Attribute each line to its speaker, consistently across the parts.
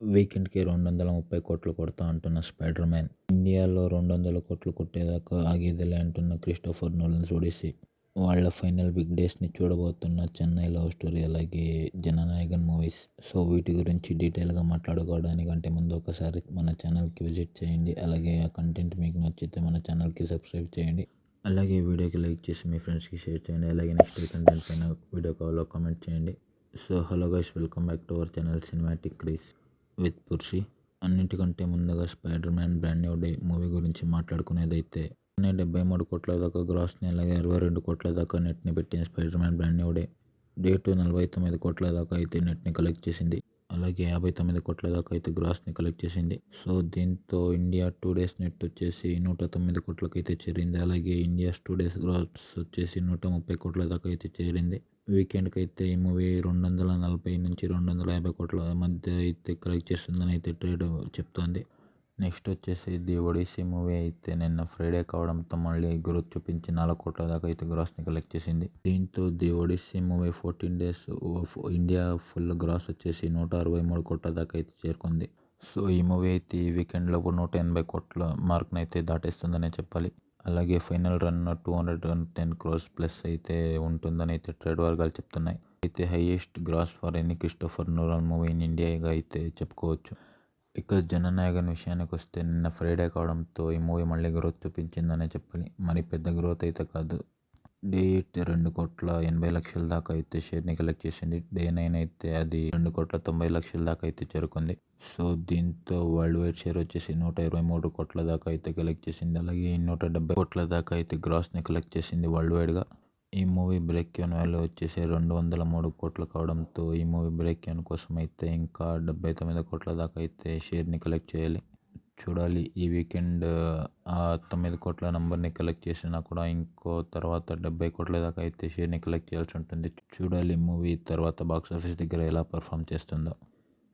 Speaker 1: వీకెండ్కి 230 కోట్లు కొడతా అంటున్న స్పైడర్ మ్యాన్, ఇండియాలో 200 కోట్లు కొట్టేదాకా ఆగేదిలే అంటున్న క్రిస్టోఫర్ నోలన్ ఒడిసీ, వాళ్ళ ఫైనల్ బిగ్ డేస్ని చూడబోతున్న చెన్నై లవ్ స్టోరీ, అలాగే జననాయకన్ మూవీస్. సో వీటి గురించి డీటెయిల్గా మాట్లాడుకోవడానికంటే ముందు ఒకసారి మన ఛానల్కి విజిట్ చేయండి. అలాగే ఆ కంటెంట్ మీకు నచ్చితే మన ఛానల్కి సబ్స్క్రైబ్ చేయండి. అలాగే వీడియోకి లైక్ చేసి మీ ఫ్రెండ్స్కి షేర్ చేయండి. అలాగే నెక్స్ట్ కంటెంట్ పైన వీడియో కాల్లో కామెంట్ చేయండి. So hello guys, welcome back to our channel cinematic craze with Purshi. అన్నిటికంటే ముందుగా Spider Man Brand New Day movie గురించి మాట్లాడుకునేదైతే 73 కోట్ల దాకా గ్రాస్ని, అలాగే 62 కోట్ల దాకా నెట్ని పెట్టిన spider Man Brand New day 49 కోట్ల దాకా అయితే నెట్ని కలెక్ట్ చేసింది. అలాగే 59 కోట్ల దాకా అయితే గ్రాస్ని కలెక్ట్ చేసింది. సో దీంతో ఇండియా 2 డేస్ నెట్ వచ్చేసి 109 కోట్లకైతే చేరింది. అలాగే ఇండియా 2 డేస్ గ్రాస్ వచ్చేసి 130 కోట్ల దాకా అయితే చేరింది. వీకెండ్కి అయితే ఈ మూవీ 240 నుంచి 250 కోట్ల మధ్య అయితే కలెక్ట్ చేస్తుందని అయితే ట్రేడ్ చెప్తోంది. నెక్స్ట్ వచ్చేసి ది ఒడిసీ మూవీ అయితే నిన్న ఫ్రైడే కావడంతో మళ్ళీ గ్రోత్ చూపించి 4 కోట్ల దాకా అయితే గ్రాస్ని కలెక్ట్ చేసింది. దీంతో the Odyssey movie 14 days India full gross వచ్చేసి 163 కోట్ల దాకా అయితే చేరుకుంది. సో ఈ మూవీ అయితే ఈ వీకెండ్లో 180 కోట్ల మార్క్ని అయితే దాటేస్తుందనే చెప్పాలి. అలాగే ఫైనల్ రన్ 210 క్రోర్స్ ప్లస్ అయితే ఉంటుందని అయితే ట్రేడ్ వర్గాలు చెప్తున్నాయి. అయితే highest gross for any Christopher Nolan movie in ఇండియాగా అయితే చెప్పుకోవచ్చు. ఇక జననాయకన్ విషయానికి వస్తే నిన్న ఫ్రైడే కావడంతో ఈ మూవీ మళ్ళీ గ్రోత్ చూపించిందనే చెప్పాలి. మరి పెద్ద గ్రోత్ అయితే కాదు. డే 8 2,80,00,000 దాకా అయితే షేర్ని కలెక్ట్ చేసింది. డే 9 అయితే అది 2,90,00,000 దాకా అయితే చేరుకుంది. సో దీంతో వరల్డ్ వైడ్ షేర్ వచ్చేసి 123 కోట్ల దాకా అయితే కలెక్ట్ చేసింది. అలాగే 170 కోట్ల దాకా అయితే గ్రాస్ని కలెక్ట్ చేసింది వరల్డ్ వైడ్గా. ఈ మూవీ బ్రేక్ ఈవెన్ వాల్యూ వచ్చేసి 203 కోట్లు కావడంతో ఈ మూవీ బ్రేక్ ఈవెన్ కోసం అయితే ఇంకా 79 కోట్ల దాకా అయితే షేర్ని కలెక్ట్ చేయాలి. చూడాలి, ఈ వీకెండ్ ఆ 9 కోట్ల నెంబర్ని కలెక్ట్ చేసినా కూడా ఇంకో తర్వాత 70 కోట్ల దాకా అయితే షేర్ని కలెక్ట్ చేయాల్సి ఉంటుంది. చూడాలి మూవీ తర్వాత బాక్స్ ఆఫీస్ దగ్గర ఎలా పర్ఫామ్ చేస్తుందో.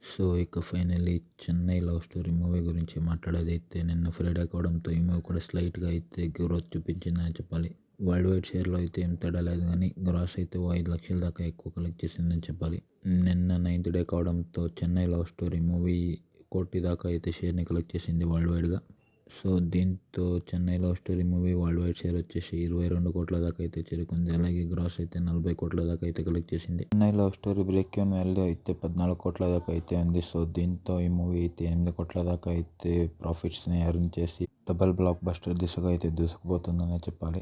Speaker 1: సో ఇక finally Chennai love story movie గురించి మాట్లాడేదైతే నిన్న ఫ్రైడే కావడంతో ఈ మూవీ కూడా స్లైట్గా అయితే గ్రోత్ చూపించిందని చెప్పాలి. వరల్డ్ వైడ్ షేర్లో అయితే ఏం తేడా లేదు, కానీ గ్రాస్ అయితే 5 లక్షల దాకా ఎక్కువ కలెక్ట్ చేసిందని చెప్పాలి. నిన్న 9th డే కావడంతో చెన్నై లవ్ స్టోరీ మూవీ 1 కోటి దాకా అయితే షేర్ని కలెక్ట్ చేసింది వరల్డ్ వైడ్గా. సో దీంతో Chennai love story movie world wide share వచ్చేసి 22 కోట్ల దాకా అయితే చేరుకుంది. అలాగే గ్రాస్ అయితే 40 కోట్ల దాకా అయితే కలెక్ట్ చేసింది. Chennai love story break even value అయితే 14 కోట్ల దాకా అయితే ఉంది. సో దీంతో ఈ మూవీ అయితే 8 కోట్ల దాకా అయితే ప్రాఫిట్స్ని ఎర్న్ చేసి డబల్ బ్లాక్ బస్టర్ దిశగా అయితే దూసుకుపోతుందనే చెప్పాలి.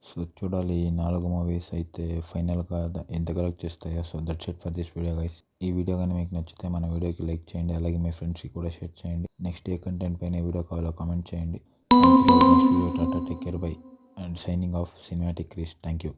Speaker 1: సో చూడాలి, ఈ 4 మూవీస్ అయితే ఫైనల్గా ఎంత కలెక్ట్ చేస్తాయో. So that's it for this video guys. ఈ వీడియో కానీ మీకు నచ్చితే మన వీడియోకి లైక్ చేయండి. అలాగే మీ ఫ్రెండ్స్కి కూడా షేర్ చేయండి. నెక్స్ట్ ఏ కంటెంట్ పైన వీడియో కావాలో కామెంట్ చేయండి. Next video Tata, take care, by and signing off cinematic craze. Thank you.